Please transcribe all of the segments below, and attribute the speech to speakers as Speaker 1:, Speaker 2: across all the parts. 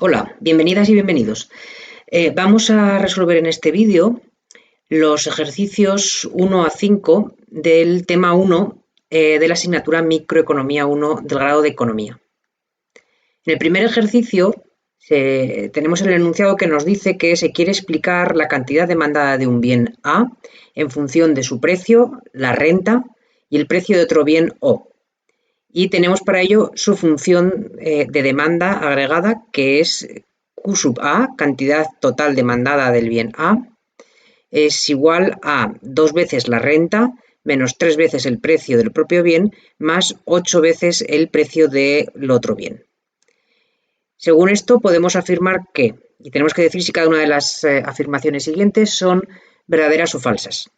Speaker 1: Hola, bienvenidas y bienvenidos. Vamos a resolver en este vídeo los ejercicios 1 a 5 del tema 1 de la asignatura Microeconomía 1 del grado de Economía. En el primer ejercicio tenemos el enunciado que nos dice que se quiere explicar la cantidad demandada de un bien A en función de su precio, la renta y el precio de otro bien O. Y tenemos para ello su función de demanda agregada, que es Q sub A, cantidad total demandada del bien A, es igual a 2 veces la renta menos 3 veces el precio del propio bien más 8 veces el precio del otro bien. Según esto podemos afirmar que, y tenemos que decir si cada una de las afirmaciones siguientes son verdaderas o falsas.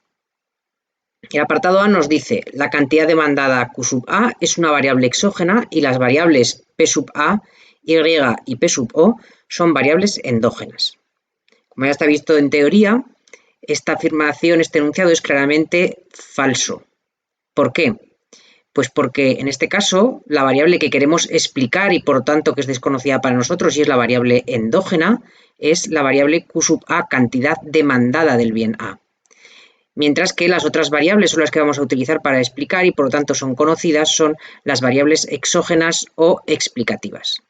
Speaker 1: El apartado A nos dice, la cantidad demandada Q sub A es una variable exógena y las variables P sub A, Y y P sub O son variables endógenas. Como ya está visto en teoría, esta afirmación, este enunciado es claramente falso. ¿Por qué? Pues porque en este caso la variable que queremos explicar y por tanto que es desconocida para nosotros y es la variable endógena, es la variable Q sub A, cantidad demandada del bien A. Mientras que las otras variables son las que vamos a utilizar para explicar y por lo tanto son conocidas, son las variables exógenas o explicativas.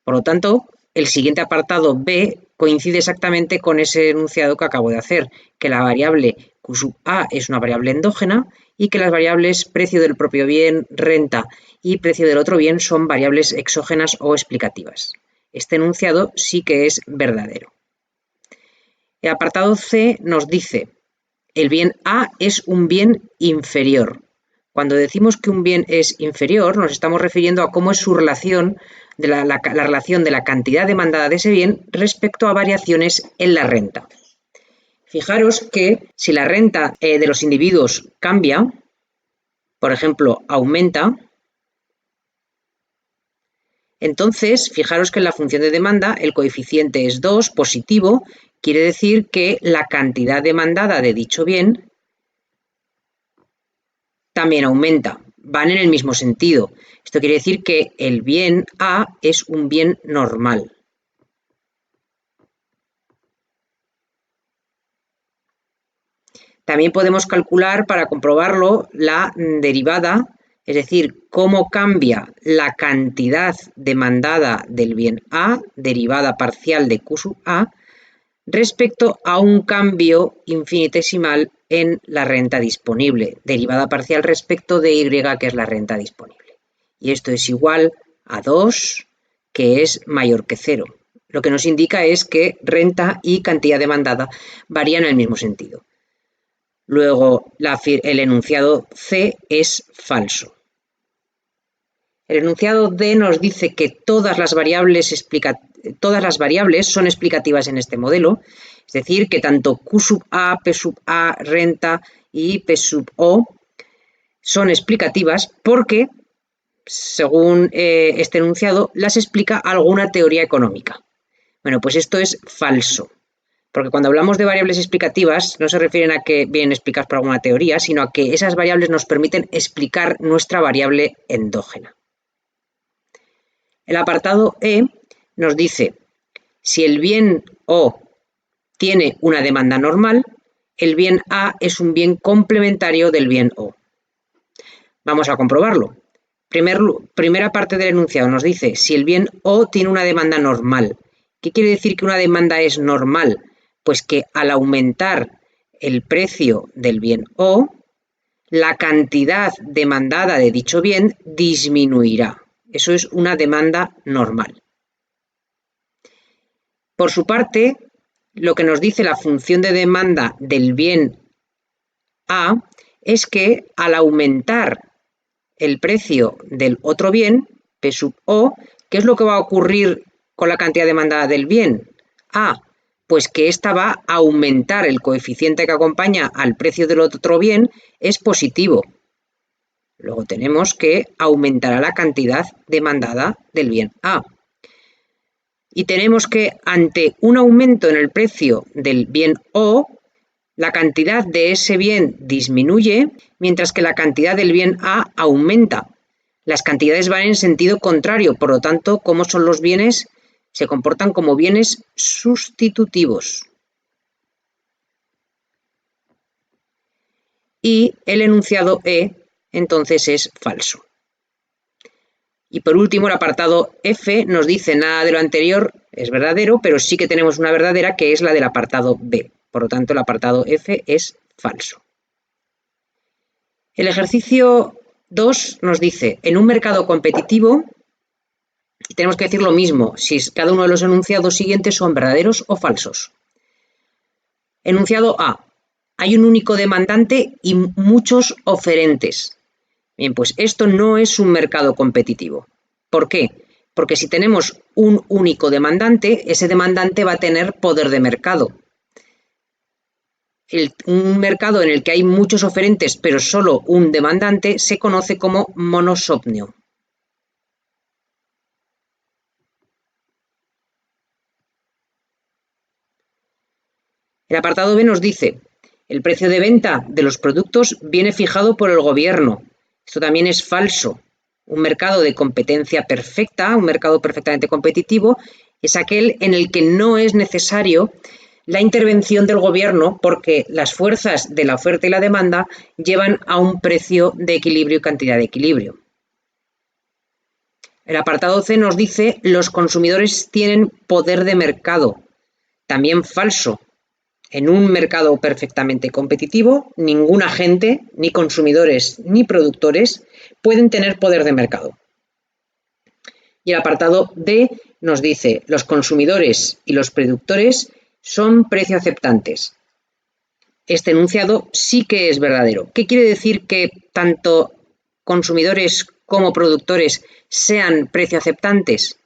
Speaker 1: Por lo tanto, el siguiente apartado B coincide exactamente con ese enunciado que acabo de hacer, que la variable Q sub A es una variable endógena y que las variables precio del propio bien, renta y precio del otro bien son variables exógenas o explicativas. Este enunciado sí que es verdadero. El apartado C nos dice, el bien A es un bien inferior. Cuando decimos que un bien es inferior, nos estamos refiriendo a cómo es su relación, la relación de la cantidad demandada de ese bien respecto a variaciones en la renta. Fijaros que si la renta de los individuos cambia, por ejemplo, aumenta, entonces fijaros que en la función de demanda el coeficiente es 2, positivo, quiere decir que la cantidad demandada de dicho bien también aumenta, van en el mismo sentido. Esto quiere decir que el bien A es un bien normal. También podemos calcular para comprobarlo la derivada, es decir, cómo cambia la cantidad demandada del bien A, derivada parcial de Q sub A, respecto a un cambio infinitesimal en la renta disponible, derivada parcial respecto de Y, que es la renta disponible. Y esto es igual a 2, que es mayor que 0. Lo que nos indica es que renta y cantidad demandada varían en el mismo sentido. Luego, el enunciado C es falso. El enunciado D nos dice que todas las variables son explicativas en este modelo, es decir, que tanto Q sub A, P sub A, renta y P sub O son explicativas porque, según este enunciado, las explica alguna teoría económica. Bueno, pues esto es falso, porque cuando hablamos de variables explicativas no se refieren a que vienen explicadas por alguna teoría, sino a que esas variables nos permiten explicar nuestra variable endógena. El apartado E nos dice, si el bien O tiene una demanda normal, el bien A es un bien complementario del bien O. Vamos a comprobarlo. Primera parte del enunciado nos dice, si el bien O tiene una demanda normal. ¿Qué quiere decir que una demanda es normal? Pues que al aumentar el precio del bien O, la cantidad demandada de dicho bien disminuirá. Eso es una demanda normal. Por su parte, lo que nos dice la función de demanda del bien A es que al aumentar el precio del otro bien, P sub O, ¿qué es lo que va a ocurrir con la cantidad demandada del bien A? Pues que ésta va a aumentar, el coeficiente que acompaña al precio del otro bien es positivo. Luego tenemos que aumentará la cantidad demandada del bien A. Y tenemos que ante un aumento en el precio del bien O, la cantidad de ese bien disminuye, mientras que la cantidad del bien A aumenta. Las cantidades van en sentido contrario, por lo tanto, ¿cómo son los bienes? Se comportan como bienes sustitutivos. Y el enunciado E, entonces, es falso. Y por último, el apartado F nos dice nada de lo anterior es verdadero, pero sí que tenemos una verdadera que es la del apartado B. Por lo tanto, el apartado F es falso. El ejercicio 2 nos dice, en un mercado competitivo, tenemos que decir lo mismo, si cada uno de los enunciados siguientes son verdaderos o falsos. Enunciado A, hay un único demandante y muchos oferentes. Bien, pues esto no es un mercado competitivo. ¿Por qué? Porque si tenemos un único demandante, ese demandante va a tener poder de mercado. Un mercado en el que hay muchos oferentes pero solo un demandante se conoce como monosomnio. El apartado B nos dice, el precio de venta de los productos viene fijado por el gobierno. Esto también es falso. Un mercado de competencia perfecta, un mercado perfectamente competitivo, es aquel en el que no es necesario la intervención del gobierno porque las fuerzas de la oferta y la demanda llevan a un precio de equilibrio y cantidad de equilibrio. El apartado C nos dice, los consumidores tienen poder de mercado. También falso. En un mercado perfectamente competitivo, ningún agente, ni consumidores, ni productores, pueden tener poder de mercado. Y el apartado D nos dice, los consumidores y los productores son precio aceptantes. Este enunciado sí que es verdadero. ¿Qué quiere decir que tanto consumidores como productores sean precio aceptantes?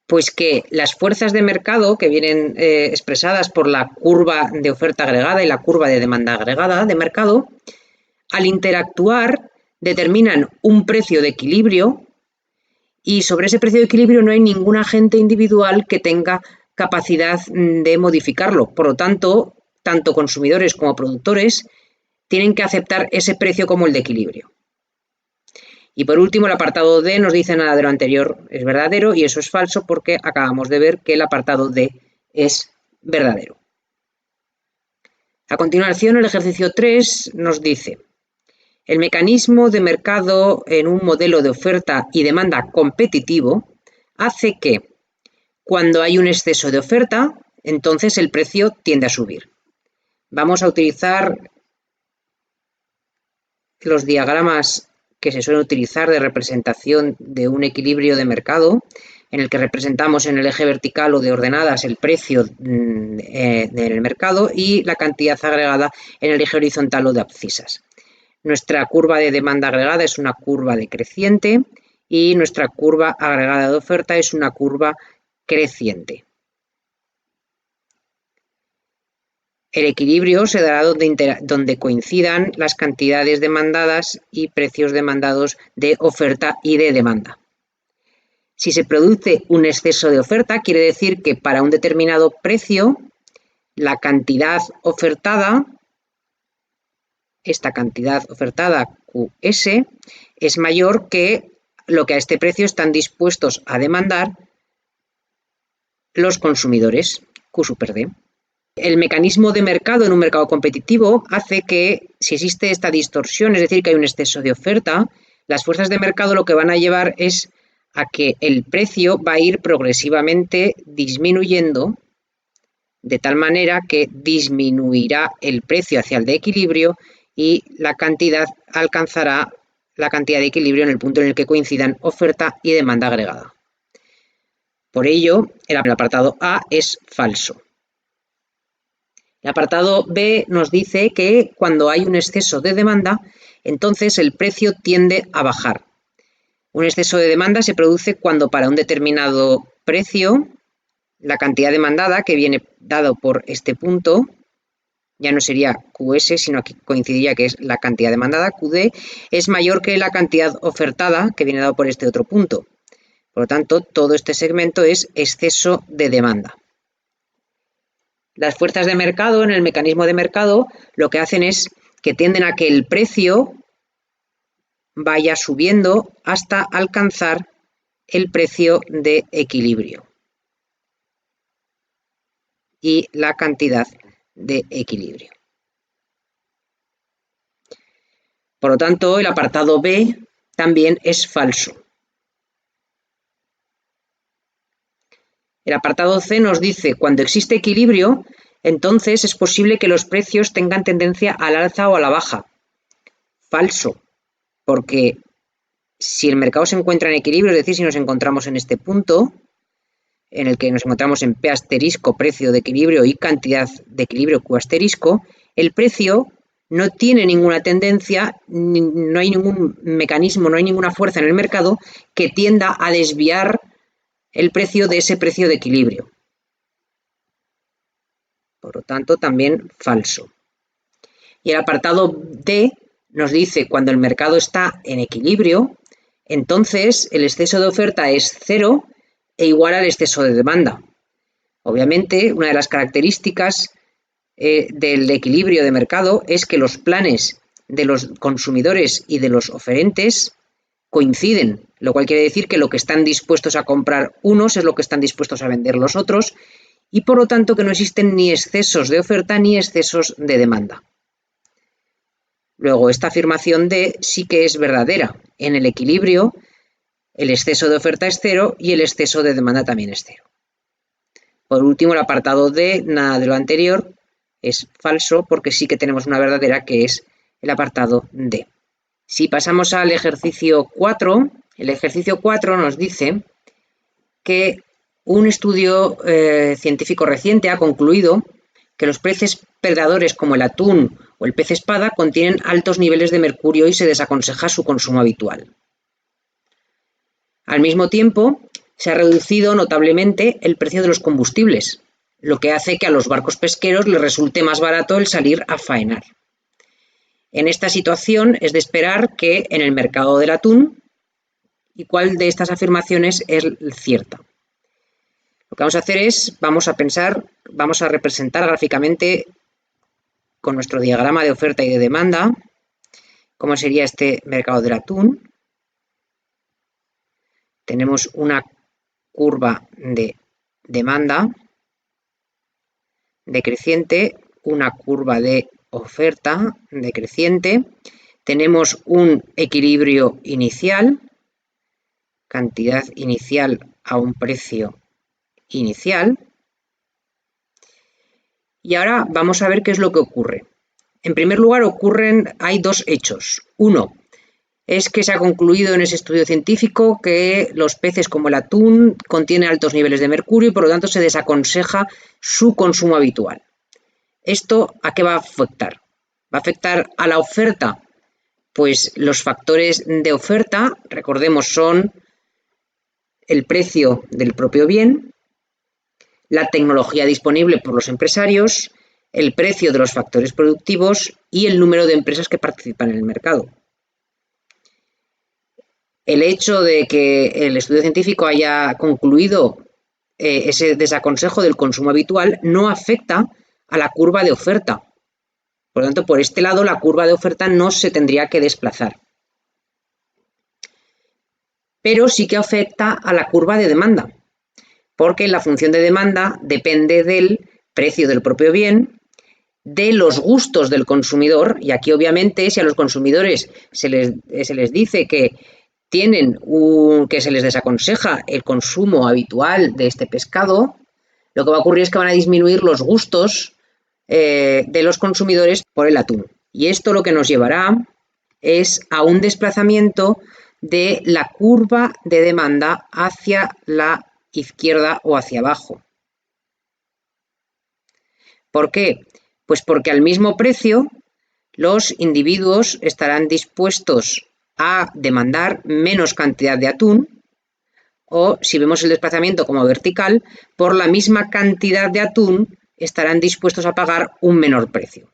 Speaker 1: Pues que las fuerzas de mercado que vienen expresadas por la curva de oferta agregada y la curva de demanda agregada de mercado, al interactuar determinan un precio de equilibrio y sobre ese precio de equilibrio no hay ningún agente individual que tenga capacidad de modificarlo. Por lo tanto, tanto consumidores como productores tienen que aceptar ese precio como el de equilibrio. Y por último, el apartado D nos dice nada de lo anterior es verdadero y eso es falso porque acabamos de ver que el apartado D es verdadero. A continuación, el ejercicio 3 nos dice, el mecanismo de mercado en un modelo de oferta y demanda competitivo hace que cuando hay un exceso de oferta, entonces el precio tiende a subir. Vamos a utilizar los diagramas que se suelen utilizar de representación de un equilibrio de mercado, en el que representamos en el eje vertical o de ordenadas el precio del mercado y la cantidad agregada en el eje horizontal o de abscisas. Nuestra curva de demanda agregada es una curva decreciente y nuestra curva agregada de oferta es una curva creciente. El equilibrio se dará donde coincidan las cantidades demandadas y precios demandados de oferta y de demanda. Si se produce un exceso de oferta, quiere decir que para un determinado precio, la cantidad ofertada, esta cantidad ofertada QS, es mayor que lo que a este precio están dispuestos a demandar los consumidores, Q super D. El mecanismo de mercado en un mercado competitivo hace que, si existe esta distorsión, es decir, que hay un exceso de oferta, las fuerzas de mercado lo que van a llevar es a que el precio va a ir progresivamente disminuyendo, de tal manera que disminuirá el precio hacia el de equilibrio y la cantidad alcanzará la cantidad de equilibrio en el punto en el que coincidan oferta y demanda agregada. Por ello, el apartado A es falso. El apartado B nos dice que cuando hay un exceso de demanda, entonces el precio tiende a bajar. Un exceso de demanda se produce cuando para un determinado precio, la cantidad demandada, que viene dado por este punto, ya no sería QS, sino que coincidiría que es la cantidad demandada, QD, es mayor que la cantidad ofertada, que viene dado por este otro punto. Por lo tanto, todo este segmento es exceso de demanda. Las fuerzas de mercado, en el mecanismo de mercado, lo que hacen es que tienden a que el precio vaya subiendo hasta alcanzar el precio de equilibrio. y la cantidad de equilibrio. Por lo tanto, el apartado B también es falso. El apartado C nos dice, cuando existe equilibrio, entonces es posible que los precios tengan tendencia al alza o a la baja. Falso, porque si el mercado se encuentra en equilibrio, es decir, si nos encontramos en este punto, en el que nos encontramos en P asterisco, precio de equilibrio, y cantidad de equilibrio, Q asterisco, el precio no tiene ninguna tendencia, no hay ningún mecanismo, no hay ninguna fuerza en el mercado que tienda a desviar el precio de ese precio de equilibrio. Por lo tanto, también falso. Y el apartado D nos dice, cuando el mercado está en equilibrio, entonces el exceso de oferta es cero e igual al exceso de demanda. Obviamente, una de las características del equilibrio de mercado es que los planes de los consumidores y de los oferentes coinciden, lo cual quiere decir que lo que están dispuestos a comprar unos es lo que están dispuestos a vender los otros, y por lo tanto que no existen ni excesos de oferta ni excesos de demanda. Luego, esta afirmación D sí que es verdadera. En el equilibrio, el exceso de oferta es cero y el exceso de demanda también es cero. Por último, el apartado D, nada de lo anterior, es falso porque sí que tenemos una verdadera, que es el apartado D. Si pasamos al ejercicio 4, el ejercicio 4 nos dice que un estudio científico reciente ha concluido que los peces predadores como el atún o el pez espada contienen altos niveles de mercurio y se desaconseja su consumo habitual. Al mismo tiempo, se ha reducido notablemente el precio de los combustibles, lo que hace que a los barcos pesqueros les resulte más barato el salir a faenar. En esta situación es de esperar que en el mercado del atún, ¿y cuál de estas afirmaciones es cierta? Lo que vamos a hacer es, vamos a representar gráficamente con nuestro diagrama de oferta y de demanda cómo sería este mercado del atún. Tenemos una curva de demanda decreciente, una curva de oferta decreciente, tenemos un equilibrio inicial, cantidad inicial a un precio inicial, y ahora vamos a ver qué es lo que ocurre. En primer lugar, hay dos hechos. Uno, es que se ha concluido en ese estudio científico que los peces como el atún contienen altos niveles de mercurio y por lo tanto se desaconseja su consumo habitual. ¿Esto a qué va a afectar? ¿Va a afectar a la oferta? Pues los factores de oferta, recordemos, son el precio del propio bien, la tecnología disponible por los empresarios, el precio de los factores productivos y el número de empresas que participan en el mercado. El hecho de que el estudio científico haya concluido ese desaconsejo del consumo habitual no afecta a la curva de oferta. Por lo tanto, por este lado, la curva de oferta no se tendría que desplazar. Pero sí que afecta a la curva de demanda, porque la función de demanda depende del precio del propio bien, de los gustos del consumidor, y aquí obviamente si a los consumidores se les dice que que se les desaconseja el consumo habitual de este pescado, lo que va a ocurrir es que van a disminuir los gustos de los consumidores por el atún. Y esto lo que nos llevará es a un desplazamiento de la curva de demanda hacia la izquierda o hacia abajo. ¿Por qué? Pues porque al mismo precio los individuos estarán dispuestos a demandar menos cantidad de atún, o si vemos el desplazamiento como vertical, por la misma cantidad de atún estarán dispuestos a pagar un menor precio.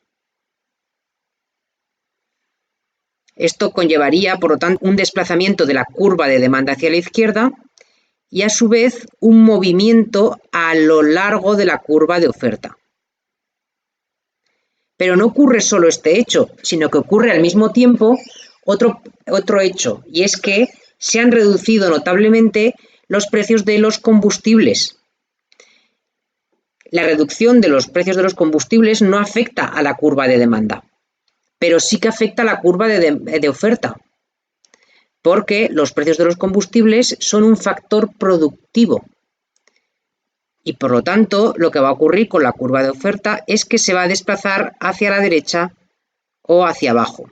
Speaker 1: Esto conllevaría, por lo tanto, un desplazamiento de la curva de demanda hacia la izquierda y, a su vez, un movimiento a lo largo de la curva de oferta. Pero no ocurre solo este hecho, sino que ocurre al mismo tiempo otro hecho, y es que se han reducido notablemente los precios de los combustibles. La reducción de los precios de los combustibles no afecta a la curva de demanda, pero sí que afecta a la curva de oferta, porque los precios de los combustibles son un factor productivo. Y por lo tanto, lo que va a ocurrir con la curva de oferta es que se va a desplazar hacia la derecha o hacia abajo.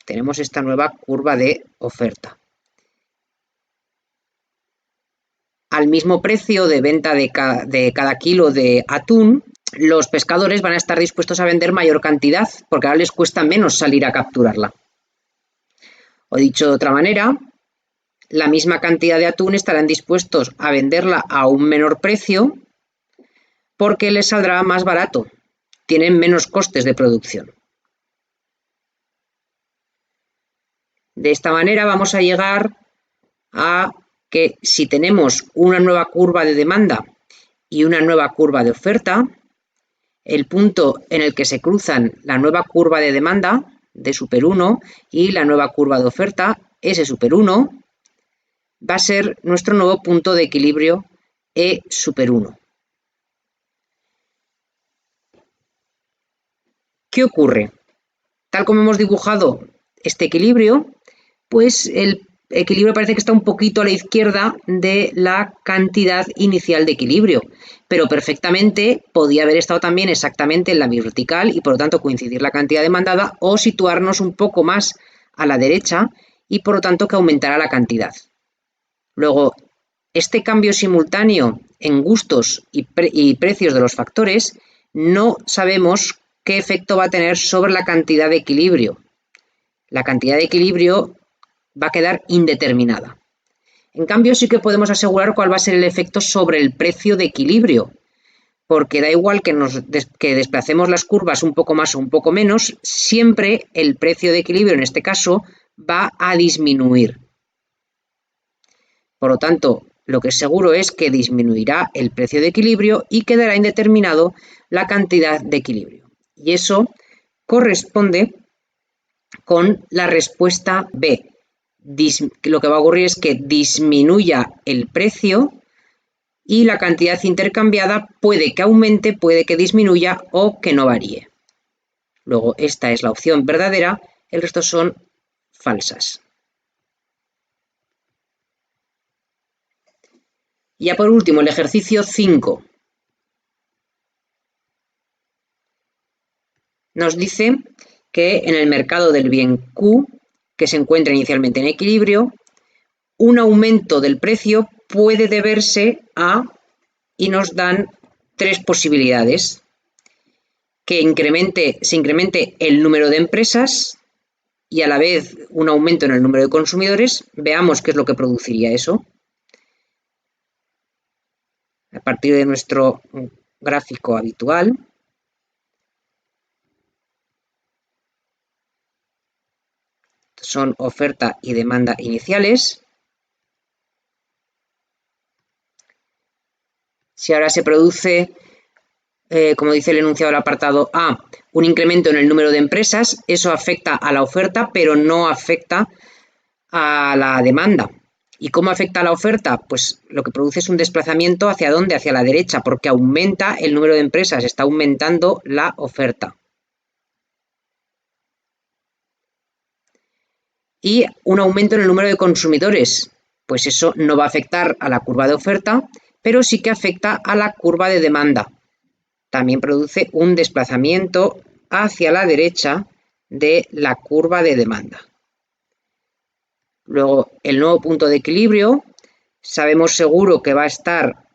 Speaker 1: Tenemos esta nueva curva de oferta. Al mismo precio de venta de cada kilo de atún, los pescadores van a estar dispuestos a vender mayor cantidad, porque ahora les cuesta menos salir a capturarla. O dicho de otra manera, la misma cantidad de atún estarán dispuestos a venderla a un menor precio porque les saldrá más barato, tienen menos costes de producción. De esta manera vamos a llegar a que si tenemos una nueva curva de demanda y una nueva curva de oferta, el punto en el que se cruzan la nueva curva de demanda, D super 1, y la nueva curva de oferta, S super 1, va a ser nuestro nuevo punto de equilibrio, E super 1. ¿Qué ocurre? Tal como hemos dibujado este equilibrio, pues el equilibrio parece que está un poquito a la izquierda de la cantidad inicial de equilibrio, pero perfectamente podía haber estado también exactamente en la vertical y por lo tanto coincidir la cantidad demandada, o situarnos un poco más a la derecha y por lo tanto que aumentara la cantidad. Luego, este cambio simultáneo en gustos y precios de los factores no sabemos qué efecto va a tener sobre la cantidad de equilibrio. La cantidad de equilibrio va a quedar indeterminada. En cambio, sí que podemos asegurar cuál va a ser el efecto sobre el precio de equilibrio, porque da igual que desplacemos las curvas un poco más o un poco menos, siempre el precio de equilibrio, en este caso, va a disminuir. Por lo tanto, lo que es seguro es que disminuirá el precio de equilibrio y quedará indeterminado la cantidad de equilibrio. Y eso corresponde con la respuesta B. Lo que va a ocurrir es que disminuya el precio y la cantidad intercambiada puede que aumente, puede que disminuya o que no varíe. Luego, esta es la opción verdadera, el resto son falsas. Ya por último, el ejercicio 5. Nos dice que en el mercado del bien Q, que se encuentra inicialmente en equilibrio, un aumento del precio puede deberse a, y nos dan 3 posibilidades: que se incremente el número de empresas y a la vez un aumento en el número de consumidores. Veamos qué es lo que produciría eso. A partir de nuestro gráfico habitual, son oferta y demanda iniciales. Si ahora se produce, como dice el enunciado del apartado A, un incremento en el número de empresas, eso afecta a la oferta, pero no afecta a la demanda. ¿Y cómo afecta a la oferta? Pues lo que produce es un desplazamiento ¿hacia dónde? Hacia la derecha, porque aumenta el número de empresas, está aumentando la oferta. Y un aumento en el número de consumidores, pues eso no va a afectar a la curva de oferta, pero sí que afecta a la curva de demanda. También produce un desplazamiento hacia la derecha de la curva de demanda. Luego, el nuevo punto de equilibrio, sabemos seguro que va a estar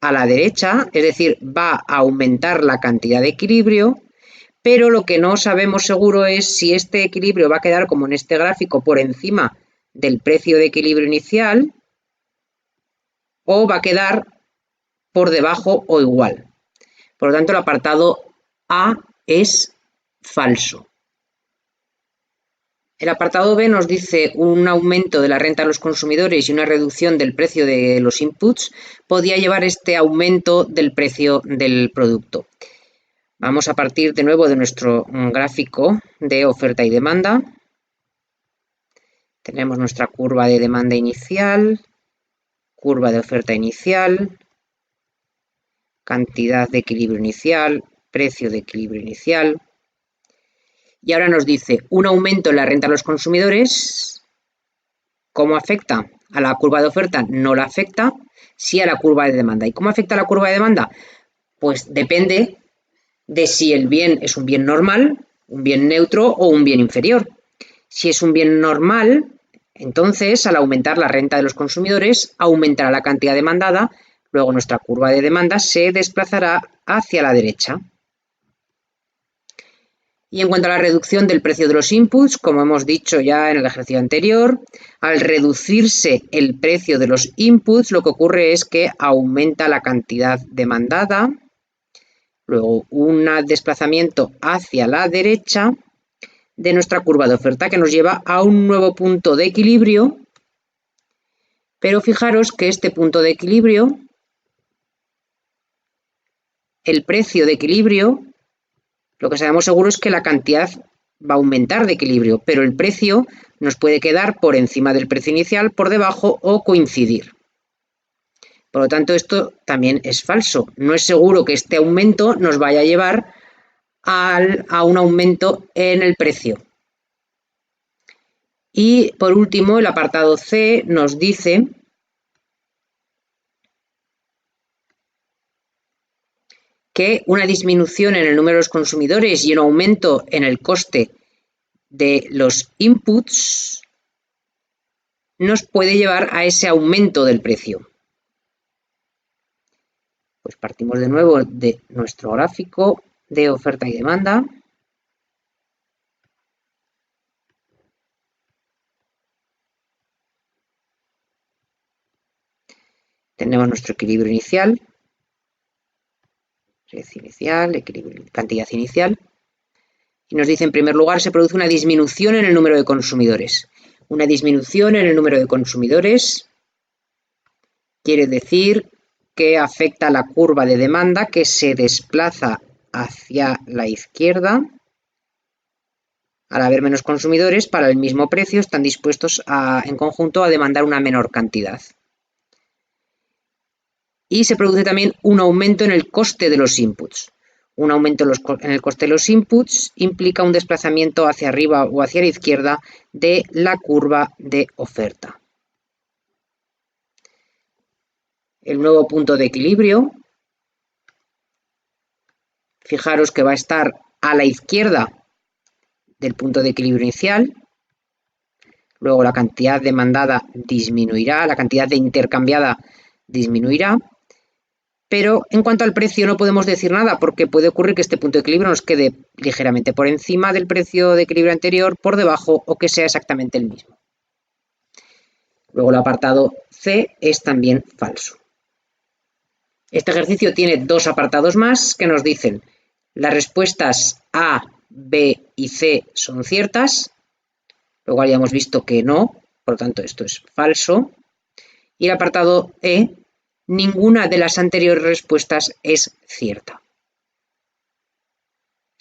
Speaker 1: a la derecha, es decir, va a aumentar la cantidad de equilibrio, pero lo que no sabemos seguro es si este equilibrio va a quedar, como en este gráfico, por encima del precio de equilibrio inicial o va a quedar por debajo o igual. Por lo tanto, el apartado A es falso. El apartado B nos dice un aumento de la renta a los consumidores y una reducción del precio de los inputs podía llevar este aumento del precio del producto. Vamos a partir de nuevo de nuestro gráfico de oferta y demanda. Tenemos nuestra curva de demanda inicial, curva de oferta inicial, cantidad de equilibrio inicial, precio de equilibrio inicial. Y ahora nos dice un aumento en la renta a los consumidores. ¿Cómo afecta? A la curva de oferta no la afecta, sí a la curva de demanda. ¿Y cómo afecta a la curva de demanda? Pues depende de si el bien es un bien normal, un bien neutro o un bien inferior. Si es un bien normal, entonces al aumentar la renta de los consumidores, aumentará la cantidad demandada, luego nuestra curva de demanda se desplazará hacia la derecha. Y en cuanto a la reducción del precio de los inputs, como hemos dicho ya en el ejercicio anterior, al reducirse el precio de los inputs, lo que ocurre es que aumenta la cantidad demandada, luego un desplazamiento hacia la derecha de nuestra curva de oferta que nos lleva a un nuevo punto de equilibrio, pero fijaros que este punto de equilibrio, el precio de equilibrio, lo que sabemos seguro es que la cantidad va a aumentar de equilibrio, pero el precio nos puede quedar por encima del precio inicial, por debajo o coincidir. Por lo tanto, esto también es falso. No es seguro que este aumento nos vaya a llevar a un aumento en el precio. Y por último, el apartado C nos dice que una disminución en el número de los consumidores y un aumento en el coste de los inputs nos puede llevar a ese aumento del precio. Pues partimos de nuevo de nuestro gráfico de oferta y demanda. Tenemos nuestro equilibrio inicial, precio inicial, equilibrio, cantidad inicial. Y nos dice, en primer lugar, se produce una disminución en el número de consumidores. Una disminución en el número de consumidores quiere decir que afecta a la curva de demanda, que se desplaza hacia la izquierda. Al haber menos consumidores, para el mismo precio, están dispuestos en conjunto a demandar una menor cantidad. Y se produce también un aumento en el coste de los inputs. Un aumento en el coste de los inputs implica un desplazamiento hacia arriba o hacia la izquierda de la curva de oferta. El nuevo punto de equilibrio, fijaros que va a estar a la izquierda del punto de equilibrio inicial. Luego la cantidad demandada disminuirá, la cantidad de intercambiada disminuirá. Pero en cuanto al precio no podemos decir nada porque puede ocurrir que este punto de equilibrio nos quede ligeramente por encima del precio de equilibrio anterior, por debajo o que sea exactamente el mismo. Luego el apartado C es también falso. Este ejercicio tiene dos apartados más que nos dicen las respuestas A, B y C son ciertas, luego ya hemos visto que no, por lo tanto esto es falso. Y el apartado E, ninguna de las anteriores respuestas es cierta,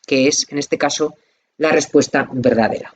Speaker 1: que es, en este caso, la respuesta verdadera.